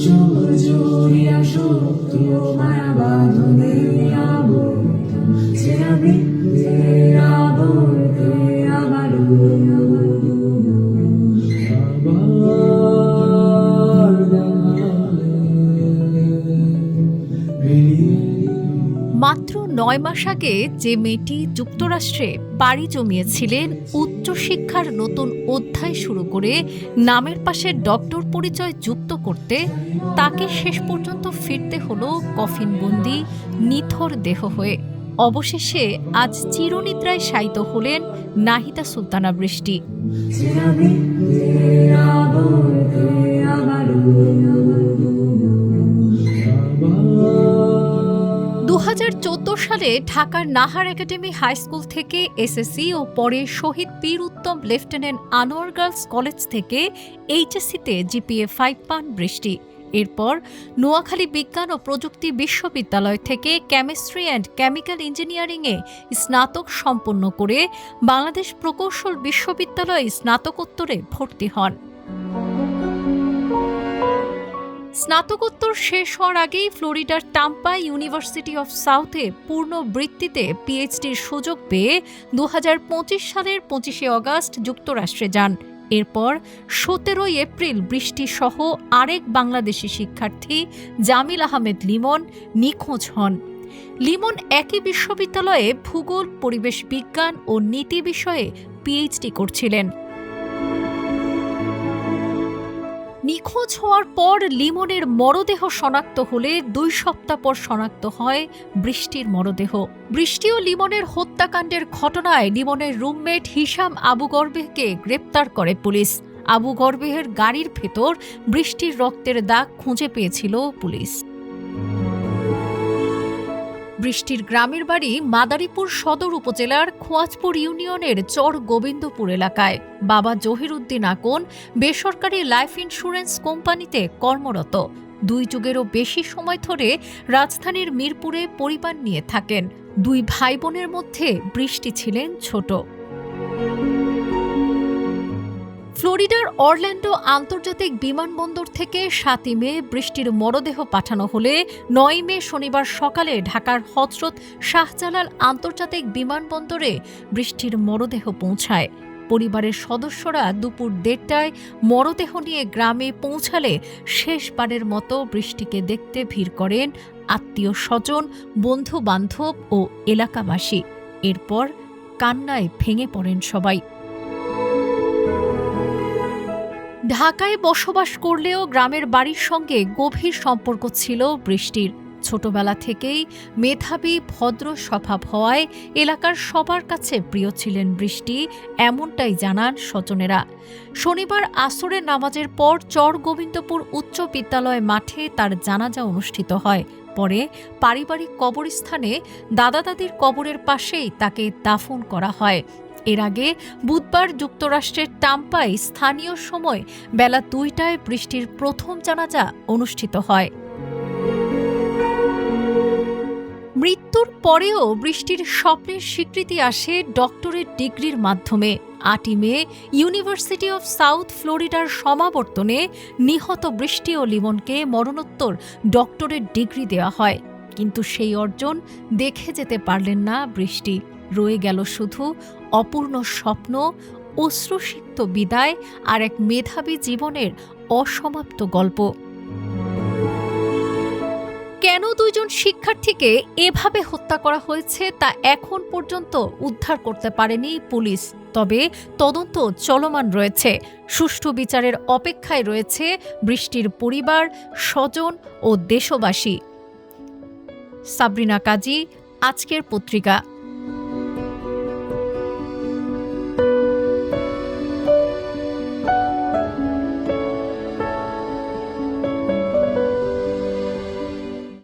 জড়িয়া সত্য মায়া বাঁধনে আবদ্ধ, সে মৃত্যুর আবর্তে আবারও মাত্র ৯ মাস আগে যে মেয়েটি যুক্তরাষ্ট্রে পাড়ি জমিয়েছিলেন উচ্চশিক্ষার নতুন অধ্যায় শুরু করে নামের পাশে ডক্টর পরিচয় যুক্ত করতে, তাকে শেষ পর্যন্ত ফিরতে হলো কফিনবন্দি নিথর দেহ হয়ে। অবশেষে আজ চিরনিদ্রায় শায়িত হলেন নাহিদা সুলতানা বৃষ্টি। 2014 সালে ঢাকার নাহার একাডেমি হাই স্কুল থেকে এসএসসি ও পরে শহীদ পীর উত্তম লেফটেন্যান্ট আনোয়ার গার্লস কলেজ থেকে এইচএসসিতে জিপিএ 5 পান বৃষ্টি। এরপর নোয়াখালী বিজ্ঞান ও প্রযুক্তি বিশ্ববিদ্যালয় থেকে কেমিস্ট্রি অ্যান্ড কেমিক্যাল ইঞ্জিনিয়ারিংয়ে স্নাতক সম্পন্ন করে বাংলাদেশ প্রকৌশল বিশ্ববিদ্যালয়ে স্নাতকোত্তরে ভর্তি হন। স্নাতকোত্তর শেষ হওয়ার আগেই ফ্লোরিডার টাম্পা ইউনিভার্সিটি অফ সাউথে পূর্ণ বৃত্তিতে পিএইচডির সুযোগ পেয়ে 2025 সালের 25শে অগাস্ট যুক্তরাষ্ট্রে যান। এরপর 17 এপ্রিল বৃষ্টি সহ আরেক বাংলাদেশি শিক্ষার্থী জামিল আহমেদ লিমন নিখোঁজ হন। লিমন একই বিশ্ববিদ্যালয়ে ভূগোল, পরিবেশ বিজ্ঞান ও নীতি বিষয়ে পিএইচডি করছিলেন। নিখোঁজ হওয়ার পর লিমনের মরদেহ শনাক্ত হলে 2 সপ্তাহ পর শনাক্ত হয় বৃষ্টির মরদেহ। বৃষ্টি ও লিমনের হত্যাকাণ্ডের ঘটনায় লিমনের রুমমেট হিশাম আবু গরবেহকে গ্রেপ্তার করে পুলিশ। আবু গরবেহের গাড়ির ভেতর বৃষ্টির রক্তের দাগ খুঁজে পেয়েছিল পুলিশ। বৃষ্টির গ্রামের বাড়ি মাদারীপুর সদর উপজেলার খোয়াজপুর ইউনিয়নের চর গোবিন্দপুর এলাকায়। বাবা জহির উদ্দিন আকন বেসরকারি লাইফ ইন্স্যুরেন্স কোম্পানিতে কর্মরত। 2 যুগেরও বেশি সময় ধরে রাজধানীর মিরপুরে পরিবার নিয়ে থাকেন। 2 ভাই বোনের মধ্যে বৃষ্টি ছিলেন ছোট। ফ্লোরিডার অরল্যান্ডো আন্তর্জাতিক বিমানবন্দর থেকে 7 মে বৃষ্টির মরদেহ পাঠানো হলে 9 মে শনিবার সকালে ঢাকার হযরত শাহজালাল আন্তর্জাতিক বিমানবন্দরে বৃষ্টির মরদেহ পৌঁছায়। পরিবারের সদস্যরা দুপুর 1:30টায় মরদেহ নিয়ে গ্রামে পৌঁছালে শেষবারের মতো বৃষ্টিকে দেখতে ভিড় করেন আত্মীয় স্বজন, বন্ধু বান্ধব ও এলাকাবাসী। এরপর কান্নায় ভেঙে পড়েন সবাই। ঢাকায় বসবাস করলেও গ্রামের বাড়ির সঙ্গে গভীর সম্পর্ক ছিল বৃষ্টির। ছোটবেলা থেকেই মেধাবী, ভদ্র স্বভাব হওয়ায় এলাকার সবার কাছে প্রিয় ছিলেন বৃষ্টি, এমনটাই জানান স্বজনেরা। শনিবার আসরের নামাজের পর চর গোবিন্দপুর উচ্চ বিদ্যালয় মাঠে তার জানাজা অনুষ্ঠিত হয়। পরে পারিবারিক কবরস্থানে দাদা দাদির কবরের পাশেই তাকে দাফন করা হয়। এর আগে বুধবার যুক্তরাষ্ট্রের টাম্পায় স্থানীয় সময় বেলা 2টায় বৃষ্টির প্রথম জানাজা অনুষ্ঠিত হয়। মৃত্যুর পরেও বৃষ্টির স্বপ্নের স্বীকৃতি আসে ডক্টরেট ডিগ্রির মাধ্যমে। 8 মে ইউনিভার্সিটি অফ সাউথ ফ্লোরিডার সমাবর্তনে নিহত বৃষ্টি ও লিমনকে মরণোত্তর ডক্টরেট ডিগ্রি দেওয়া হয়। কিন্তু সেই অর্জন দেখে যেতে পারলেন না বৃষ্টি। রয়ে গেল শুধু অপূর্ণ স্বপ্ন, অশ্রুসিক্ত বিদায় আর এক মেধাবী জীবনের অসমাপ্ত গল্প। কেন 2 জন শিক্ষার্থীকে এভাবে হত্যা করা হয়েছে তা এখন পর্যন্ত উদ্ধার করতে পারেনি পুলিশ। তবে তদন্ত চলমান রয়েছে। সুষ্ঠু বিচারের অপেক্ষায় রয়েছে বৃষ্টির পরিবার, স্বজন ও দেশবাসী। সাবরিনা কাজী, আজকের পত্রিকা।